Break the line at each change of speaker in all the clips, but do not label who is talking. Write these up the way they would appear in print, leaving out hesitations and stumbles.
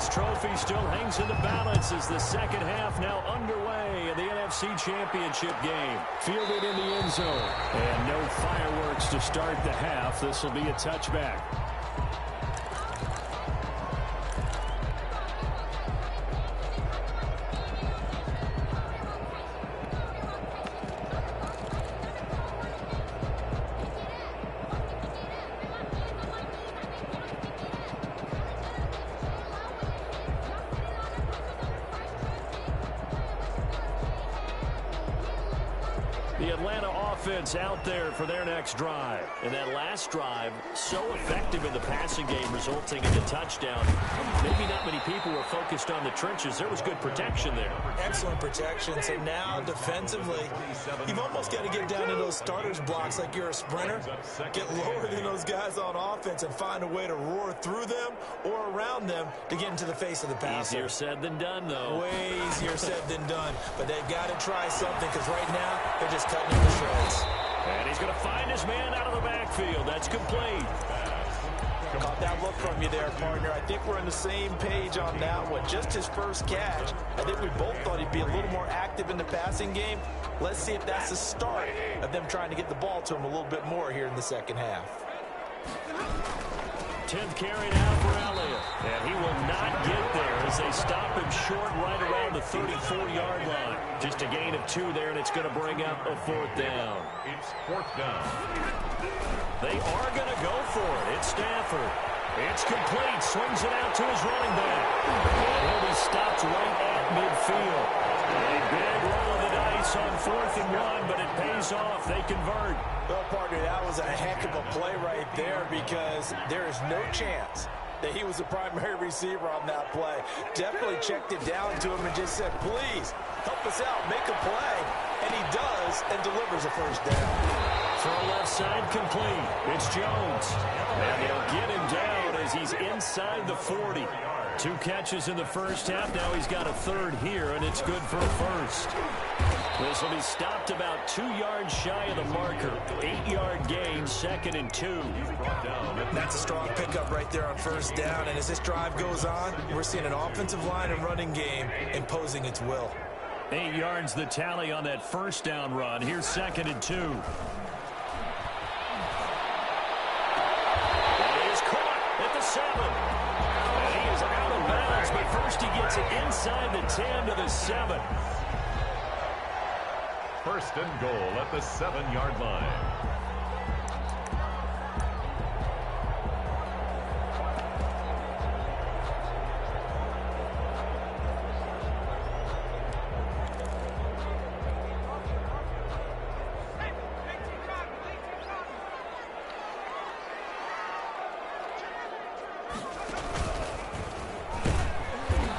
this trophy still hangs in the balance as the second half now underway in the NFC Championship game. Fielded in the end zone. And no fireworks to start the half. This will be a touchback. The Atlanta offense out there for their next drive. And that last drive, so effective in the passing game, resulting in the touchdown. Maybe not many people were focused on the trenches. There was good protection there.
Excellent protection. So now, defensively, you've almost got to get down to those starters blocks like you're a sprinter. Get lower than those guys on offense and find a way to roar through them or around them to get into the face of the passer.
Easier said than done, though.
Way easier said than done. But they've got to try something because right now, they're just cutting him to shreds.
And he's going to find his man out of the backfield. That's complete.
Caught that look from you there, partner. I think we're on the same page on that one. Just his first catch. I think we both thought he'd be a little more active in the passing game. Let's see if that's the start of them trying to get the ball to him a little bit more here in the second half.
10th carry now for Elliott. And he will not get there as they stop him short right around the 34-yard line. Just a gain of 2 there, and it's going to bring up a 4th down.
It's 4th down.
They are going to go for it. It's Stafford. It's complete. Swings it out to his running back. And he'll be stopped right at midfield. A big roll of the dice on 4th and 1, but it pays off. They convert.
Well, partner, that was a heck of a play right there because there is no chance that he was the primary receiver on that play. Definitely checked it down to him and just said, please, help us out, make a play. And he does and delivers a first down.
Throw left side complete. It's Jones. And they'll get him down as he's inside the 40. 2 catches in the first half. Now he's got a 3rd here, and it's good for a first. This will be stopped about 2 yards shy of the marker. 8-yard gain, 2nd and 2.
That's a strong pickup right there on first down. And as this drive goes on, we're seeing an offensive line and running game imposing its will.
8 yards the tally on that first down run. Here's 2nd and 2. And he is caught at the 7. And he is out of bounds, but first he gets it inside the 10 to the 7.
1st and goal at the 7-yard line.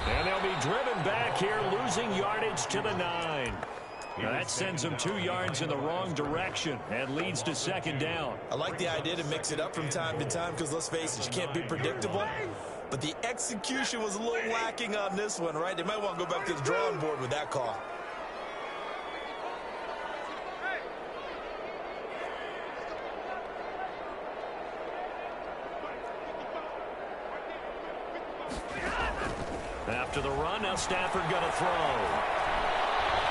And they'll be driven back here, losing yardage to the 9. Now that sends them 2 yards in the wrong direction and leads to 2nd down.
I like the idea to mix it up from time to time because, let's face it, you can't be predictable. But the execution was a little lacking on this one, right? They might want to go back to the drawing board with that call.
After the run, now Stafford going to throw.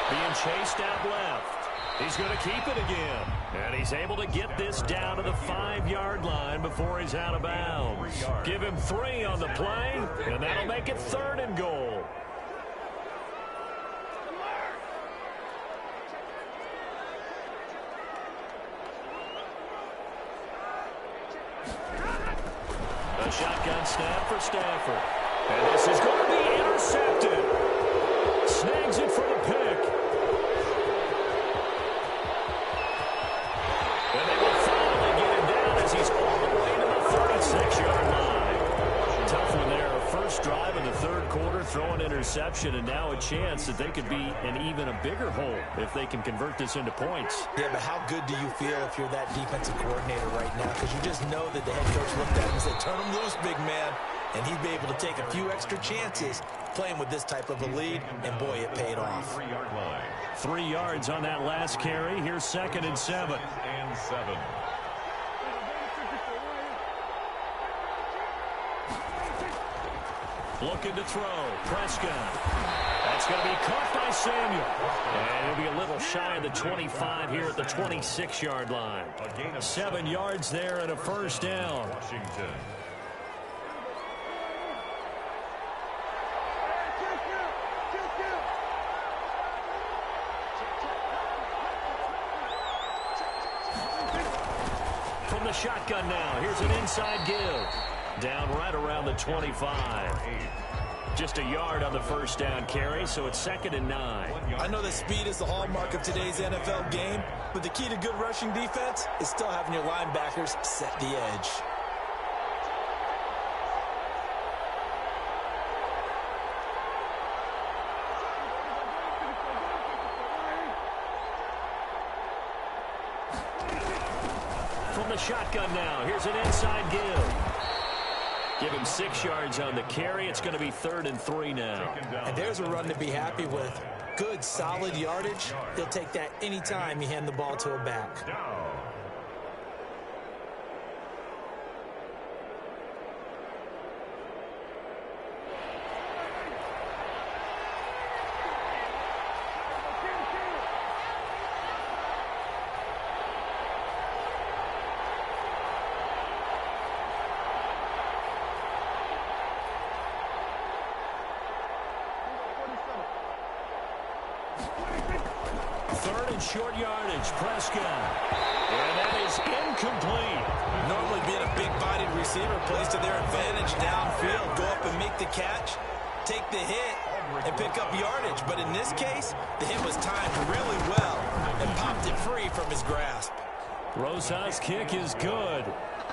Being chased out left. He's going to keep it again. And he's able to get this down to the 5-yard line before he's out of bounds. Give him 3 on the play, and that'll make it 3rd and goal. A shotgun snap for Stafford. And this is going to be intercepted. Snags it for the pick. And they will finally get him down as he's all the way to the 36-yard line. Tough one there. First drive in the 3rd quarter, throw an interception, and now a chance that they could be in even a bigger hole if they can convert this into points.
Yeah, but how good do you feel if you're that defensive coordinator right now? Because you just know that the head coach looked at him and said, turn him loose, big man. And he'd be able to take a few extra chances playing with this type of a lead, and boy, it paid off.
3-yard line.
3 yards on that last carry. Here's 2nd and 7.
And 7.
Looking to throw. Prescott. That's going to be caught by Samuel. And he'll be a little shy of the 25 here at the 26-yard line. 7 yards there and a first down.
Washington.
From the shotgun now, here's an inside give. Down right around the 25. Just a yard on the first down carry, so it's 2nd and 9.
I know that speed is the hallmark of today's NFL game, but the key to good rushing defense is still having your linebackers set the edge.
From the shotgun now, here's an inside give. Give him 6 yards on the carry. It's going to be 3rd and 3 now.
And there's a run to be happy with. Good, solid yardage. He'll take that anytime you hand the ball to a back.
Short yardage, Prescott. And that is incomplete.
Normally being a big-bodied receiver plays to their advantage downfield. Go up and make the catch, take the hit, and pick up yardage. But in this case, the hit was timed really well and popped it free from his grasp.
Rosa's kick is good.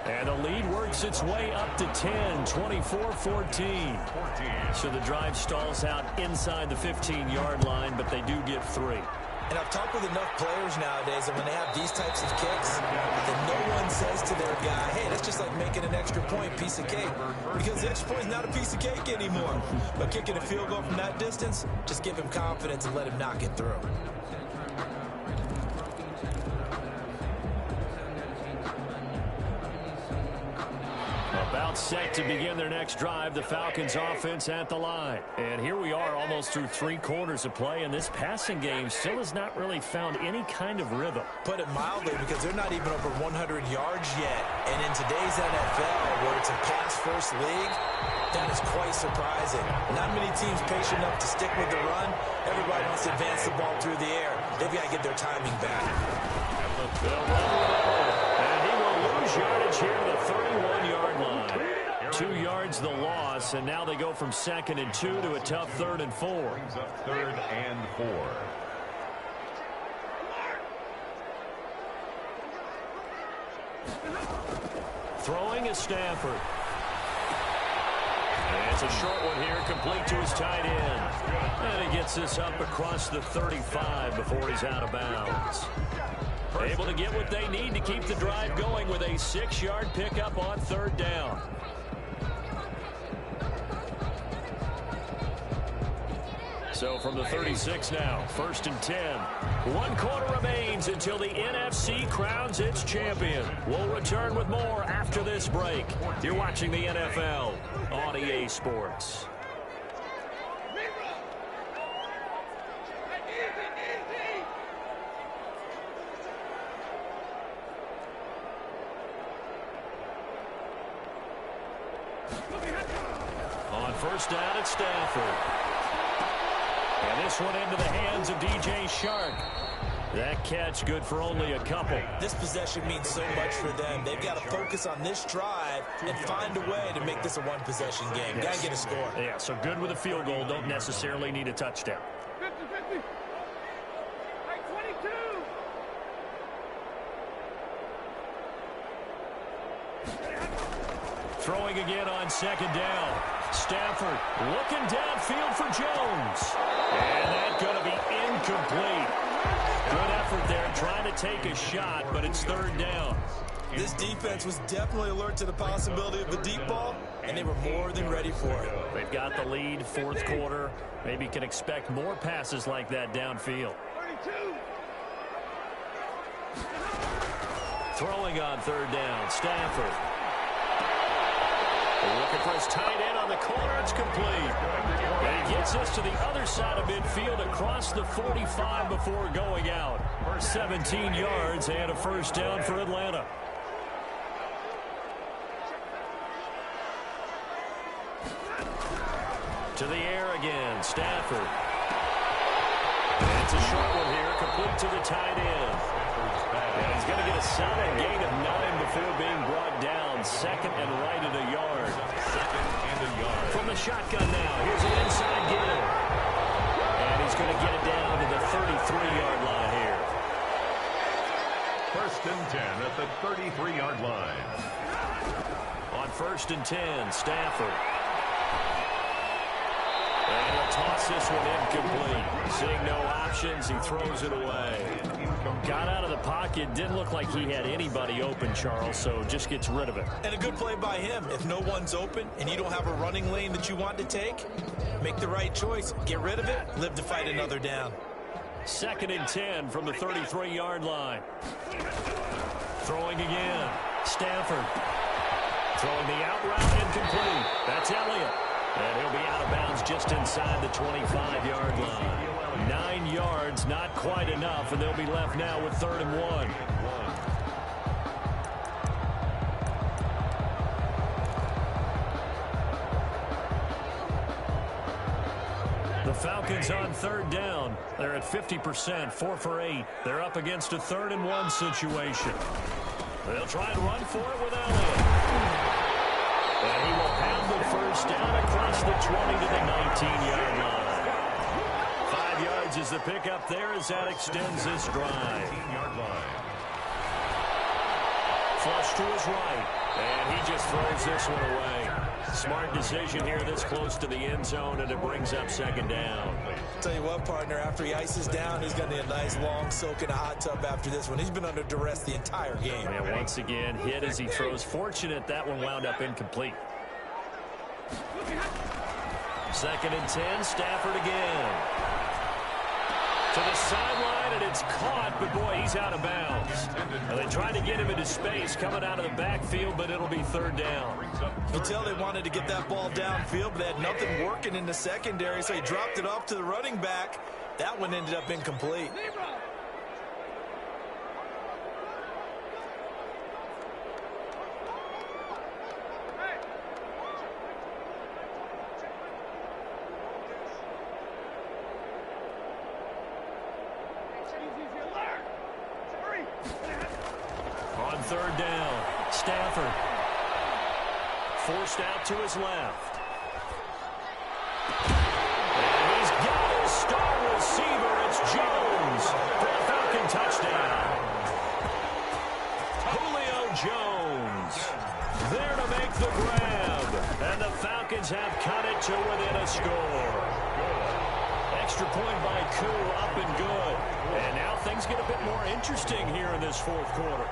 And the lead works its way up to 10, 24-14. So the drive stalls out inside the 15-yard line, but they do get 3.
And I've talked with enough players nowadays that when they have these types of kicks, then no one says to their guy, hey, that's just like making an extra point, piece of cake. Because the extra point is not a piece of cake anymore. But kicking a field goal from that distance, just give him confidence and let him knock it through.
About set to begin their next drive, the Falcons offense at the line. And here we are almost through 3 quarters of play, and this passing game still has not really found any kind of rhythm.
Put it mildly, because they're not even over 100 yards yet. And in today's NFL, where it's a pass-first league, that is quite surprising. Not many teams patient enough to stick with the run. Everybody wants to advance the ball through the air. They've got to get their timing back.
And he will lose yardage here to the 31-yard line. 2 yards the loss, and now they go from 2nd and 2 to a tough 3rd and 4.
Brings up 3rd and 4.
Throwing is Stafford. And it's a short one here, complete to his tight end. And he gets this up across the 35 before he's out of bounds. Able to get what they need to keep the drive going with a 6-yard pickup on 3rd down. So from the 36 now, 1st and 10. 1 quarter remains until the NFC crowns its champion. We'll return with more after this break. You're watching the NFL on EA Sports. On 1st down, it's Stafford. And this one into the hands of DJ Shark. That catch good for only a couple.
This possession means so much for them. They've got to focus on this drive and find a way to make this a one-possession game. Got to get a score.
Yeah, so good with a field goal. Don't necessarily need a touchdown.
50-50. Like 22.
Throwing again on 2nd down. Stafford looking downfield for Jones. And that's going to be incomplete. Good effort there trying to take a shot, but it's 3rd down.
This defense was definitely alert to the possibility of the deep ball, and they were more than ready for it.
They've got the lead, 4th quarter. Maybe can expect more passes like that downfield.
32.
Throwing on 3rd down, Stafford. Looking for his tight end on the corner. It's complete. And he gets us to the other side of midfield across the 45 before going out. 17 yards and a first down for Atlanta. To the air again, Stafford. And it's a short one here, complete to the tight end. And he's going to get a solid gain of 9 before being brought down. Second and right at a yard. From the shotgun now, here's an inside give. And he's going to get it down to the 33-yard line here.
First and 10 at the 33-yard line.
On first and 10, Stafford. And he'll toss this one incomplete. Seeing no options, he throws it away. Got out of the pocket, didn't look like he had anybody open, Charles, so just gets rid of it.
And a good play by him. If no one's open and you don't have a running lane that you want to take, make the right choice. Get rid of it, live to fight another down.
Second and 10 from the 33-yard line. Throwing again. Stafford. Throwing the out route incomplete. That's Elliott. And he'll be out of bounds just inside the 25-yard line. 9 yards, not quite enough, and they'll be left now with 3rd and 1. The Falcons on 3rd down. They're at 50%, 4 for 8. They're up against a 3rd and 1 situation. They'll try and run for it with Elliott. And he will have the first down across the 20 to the 19-yard line. 5 yards is the pickup there as that extends this drive. Flush to his right, and he just throws this one away. Smart decision here this close to the end zone, and it brings up 2nd down.
Tell you what, partner, after he ices down, he's going to need a nice long soak in a hot tub after this one. He's been under duress the entire game.
And once again, hit as he throws. Fortunate that one wound up incomplete. 2nd and 10, Stafford again. To the sideline, and it's caught, but boy, he's out of bounds. And they tried to get him into space coming out of the backfield, but it'll be 3rd down.
You can tell they wanted to get that ball downfield, but they had nothing working in the secondary, so he dropped it off to the running back. That one ended up incomplete.
On 3rd down, Stafford. Forced out to his left. And he's got his star receiver. It's Jones for a Falcon touchdown. Julio Jones there to make the grab. And the Falcons have cut it to within a score. Extra point by Koo, up and good. And now things get a bit more interesting here in this 4th quarter.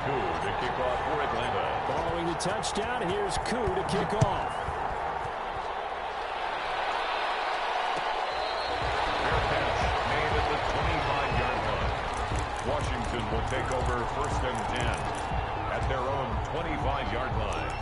Koo to kick off for Atlanta.
Following the touchdown, here's Koo to kick off.
Fair catch made at the 25-yard line. Washington will take over 1st and 10 at their own 25-yard line.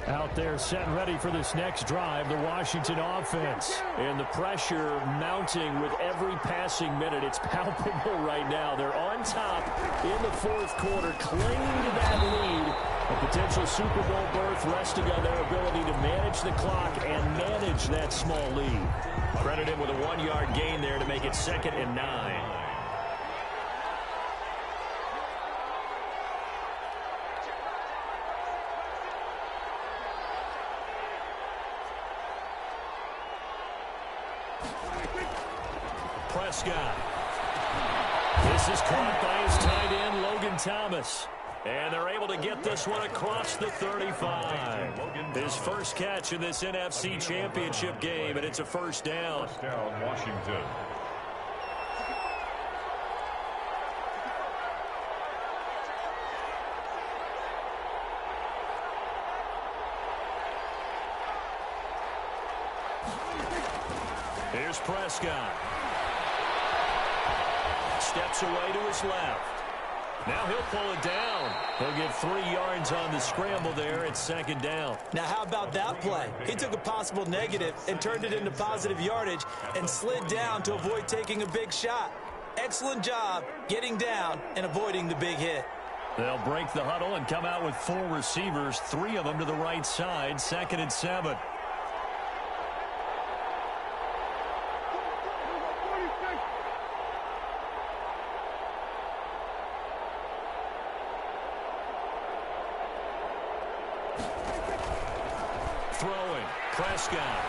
Out there set and ready for this next drive, the Washington offense. And the pressure mounting with every passing minute. It's palpable right now. They're on top in the 4th quarter, clinging to that lead. A potential Super Bowl berth resting on their ability to manage the clock and manage that small lead. Credit him with a 1-yard gain there to make it 2nd and 9. Prescott. This is caught by his tight end, Logan Thomas. And they're able to get this one across the 35. His first catch in this NFC Championship game, and it's a first down.
First down, Washington.
Here's Prescott. Steps away to his left. Now he'll pull it down. He'll get 3 yards on the scramble there. It's second down.
Now, how about that play? He took a possible negative and turned it into positive yardage and slid down to avoid taking a big shot. Excellent job getting down and avoiding the big hit.
They'll break the huddle and come out with 4 receivers, 3 of them to the right side, 2nd and 7. Throwing, Prescott,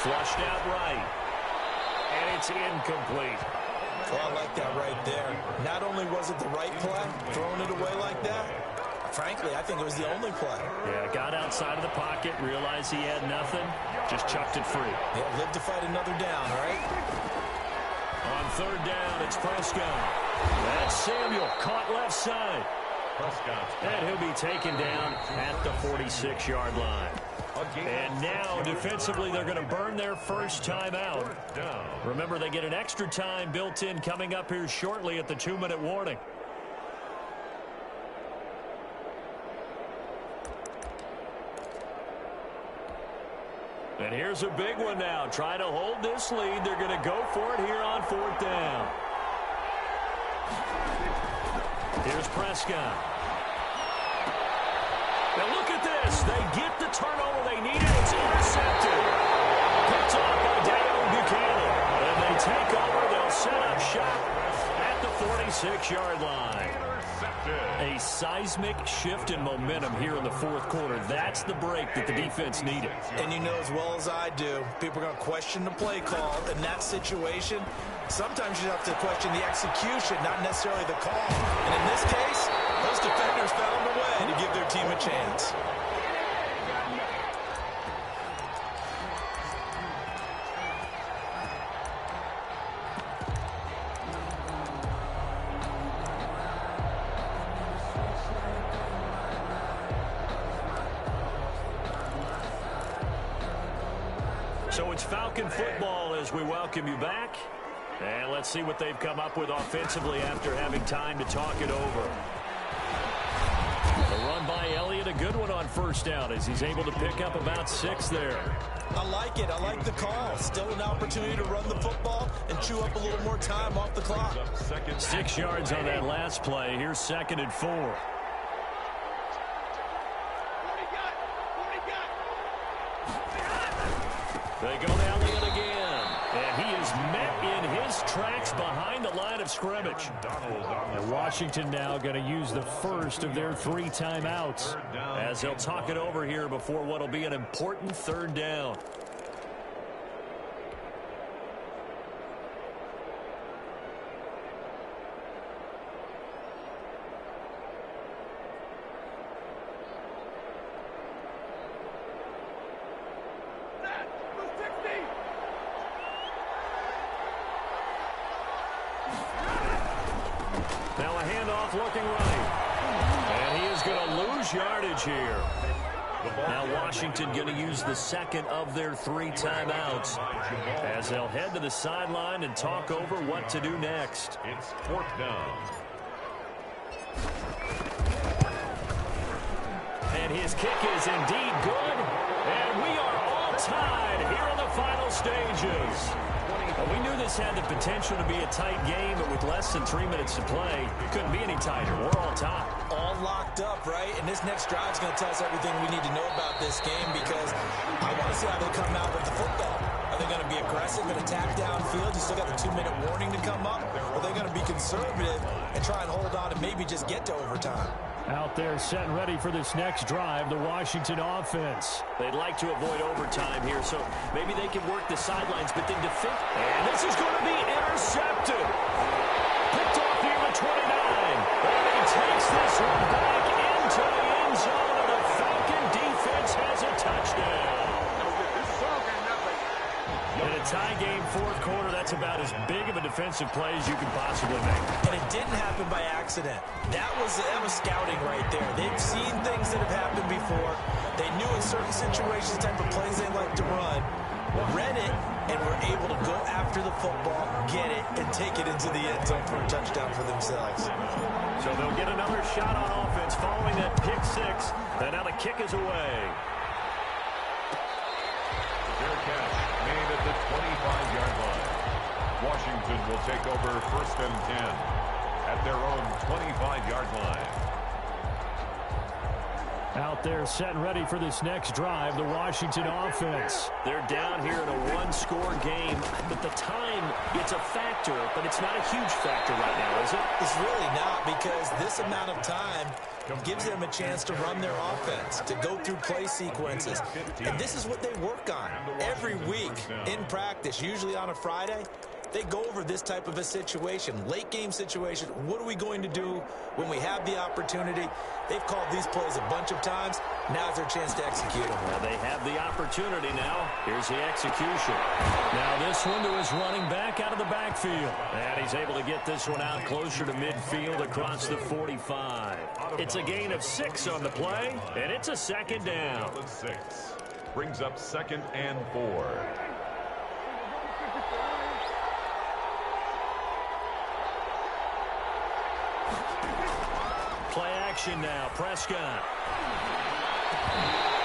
flushed out right, and it's incomplete.
Well, I like that right there. Not only was it the right play, throwing it away like that, frankly, I think it was the only play.
Yeah, got outside of the pocket, realized he had nothing, just chucked it free.
Yeah, live to fight another down, right?
On 3rd down, it's Prescott. That's Samuel, caught left side.
Prescott.
And he'll be taken down at the 46-yard line. And now, defensively, they're going to burn their first time out. Remember, they get an extra time built in coming up here shortly at the 2-minute warning. And here's a big one now. Trying to hold this lead. They're going to go for it here on 4th down. Here's Prescott. Now look at this. They get the turnover they needed. It's intercepted. Picked off by Daniel Buchanan. And they take over. They'll set up shop at the 46-yard line. A seismic shift in momentum here in the 4th quarter. That's the break that the defense needed.
And you know as well as I do, people are going to question the play call in that situation. Sometimes you have to question the execution, not necessarily the call. And in this case, those defenders found a way to give their team a chance.
So it's Falcon football as we welcome you back. And let's see what they've come up with offensively after having time to talk it over. The run by Elliott, a good one on 1st down as he's able to pick up about 6 there.
I like it. I like the call. Still an opportunity to run the football and chew up a little more time off the clock.
6 yards on that last play. Here's 2nd and 4. They go to Elliott again, and he is met in his tracks behind the line of scrimmage. And Washington now going to use the first of their 3 timeouts as they'll talk it over here before what will be an important 3rd down. Now a handoff looking right. And he is going to lose yardage here. Now Washington going to use the 2nd of their 3 timeouts as they'll head to the sideline and talk over what to do next.
It's 4th down.
And his kick is indeed good. And we are all tied here in the final stages. Well, we knew this had the potential to be a tight game, but with less than 3 minutes to play, it couldn't be any tighter. We're all tied.
All locked up, right? And this next drive is going to tell us everything we need to know about this game because I want to see how they come out with the football. Are they going to be aggressive and attack downfield? You still got the 2-minute warning to come up? Or are they going to be conservative and try and hold on and maybe just get to overtime?
Out there set and ready for this next drive, the Washington offense. They'd like to avoid overtime here, so maybe they can work the sidelines, but then defend. And this is going to be intercepted. Picked off near the 29. And he takes this one back into the end zone, and the Falcon defense has a touchdown. In a tie game, 4th quarter, that's about as big of a defensive play as you can possibly make.
And it didn't happen by accident. That was scouting right there. They've seen things that have happened before. They knew in certain situations, type of plays they like to run. read it, and were able to go after the football, get it, and take it into the end zone for a touchdown for themselves.
So they'll get another shot on offense following that pick six. And now the kick is away.
Fair catch made at the 25-yard line. Washington will take over 1st and 10 at their own 25-yard line.
Out there set and ready for this next drive, the Washington offense. They're down here in a one-score game, but the time, it's a factor, but it's not a huge factor right now, is it?
It's really not, because this amount of time gives them a chance to run their offense, to go through play sequences. And this is what they work on every week in practice, usually on a Friday. They go over this type of a situation, late game situation. What are we going to do when we have the opportunity? They've called these plays a bunch of times. Now's their chance to execute them.
Well, they have the opportunity now. Here's the execution. Now this one to his running back out of the backfield. And he's able to get this one out closer to midfield across the 45. It's a gain of 6 on the play, and it's a 2nd down.
6 brings up 2nd and 4.
Play action now, Prescott.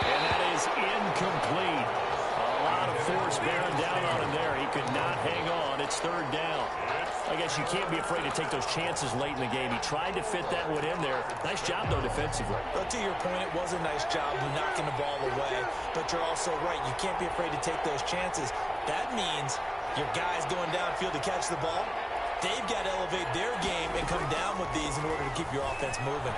And that is incomplete. A lot of force bearing down on him there. He could not hang on. It's 3rd down. I guess you can't be afraid to take those chances late in the game. He tried to fit that one in there. Nice job, though, defensively.
But to your point, it was a nice job knocking the ball away. But you're also right. You can't be afraid to take those chances. That means your guys going downfield to catch the ball, they've got to elevate their game and come down with these in order to keep your offense moving.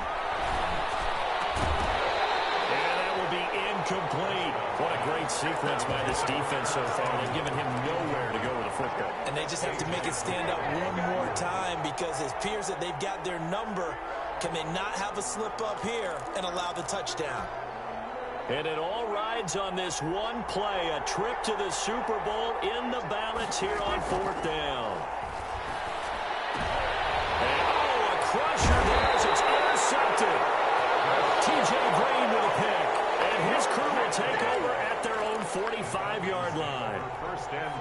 And that will be incomplete. What a great sequence by this defense so far. They've given him nowhere to go with the football.
And they just have to make it stand up one more time, because it appears that they've got their number. Can they not have a slip up here and allow the touchdown?
And it all rides on this one play. A trip to the Super Bowl in the balance here on 4th down. Crusher there as it's intercepted. T.J. Green with a pick. And his crew will take over at their own 45-yard line.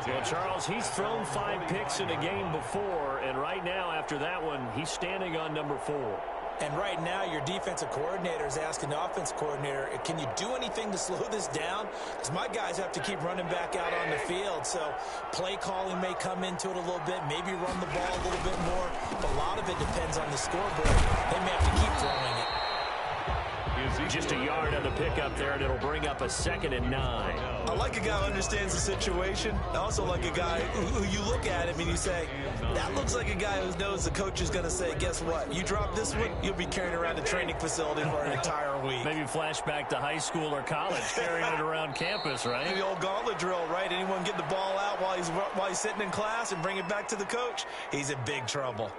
Well, Charles, he's thrown 5 picks in a game before, and right now, after that one, he's standing on number 4.
And right now, your defensive coordinator is asking the offense coordinator, can you do anything to slow this down? Because my guys have to keep running back out on the field. So play calling may come into it a little bit, maybe run the ball a little bit more. But a lot of it depends on the scoreboard. They may have to keep throwing it.
Just a yard on the pickup there, and it'll bring up a 2nd and 9.
I like a guy who understands the situation. I also like a guy who you look at him and you say, that looks like a guy who knows the coach is going to say, guess what? You drop this one, you'll be carrying around a training facility for an entire week.
Maybe flashback to high school or college, carrying it around campus, right?
The old gauntlet drill, right? Anyone get the ball out while he's sitting in class and bring it back to the coach? He's in big trouble.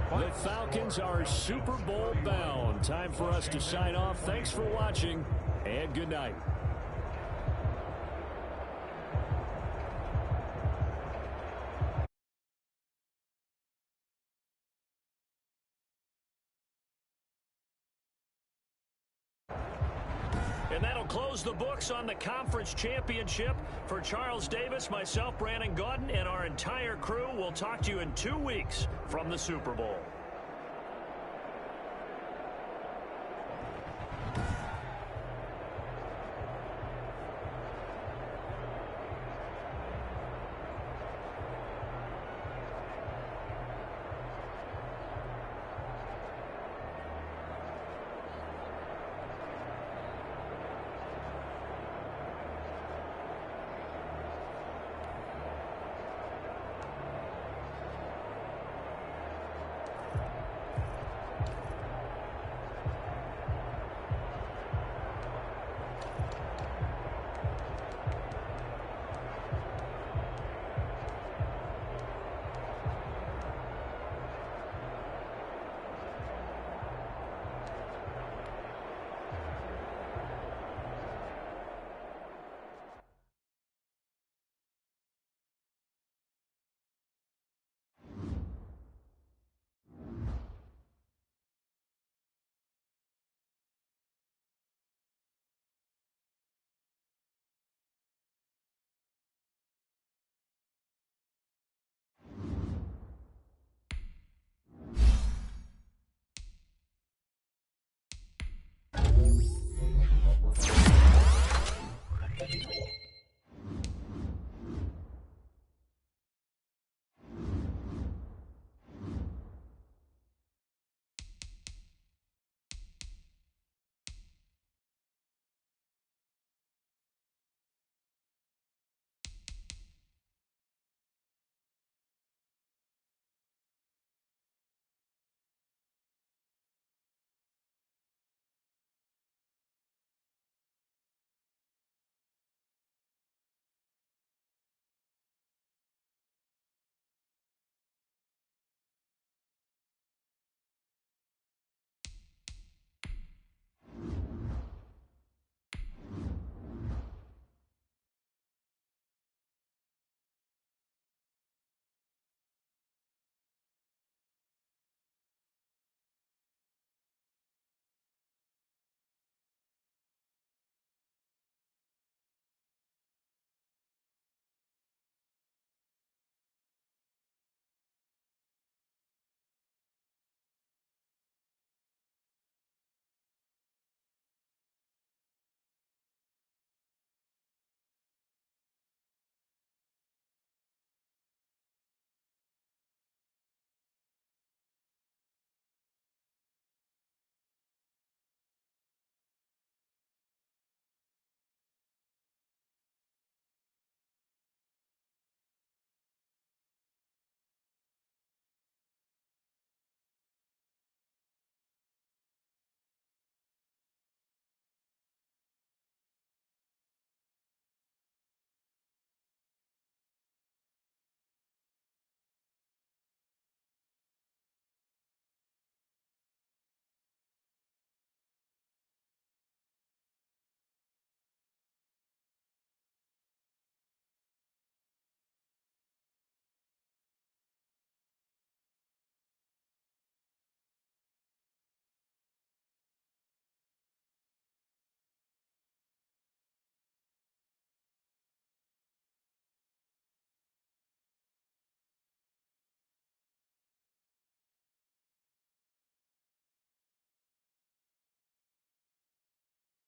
The Falcons are Super Bowl bound. Time for us to sign off. Thanks for watching, and good night. And that'll close the books on the conference championship. For Charles Davis, myself, Brandon Gaudin, and our entire crew, we'll talk to you in 2 weeks from the Super Bowl.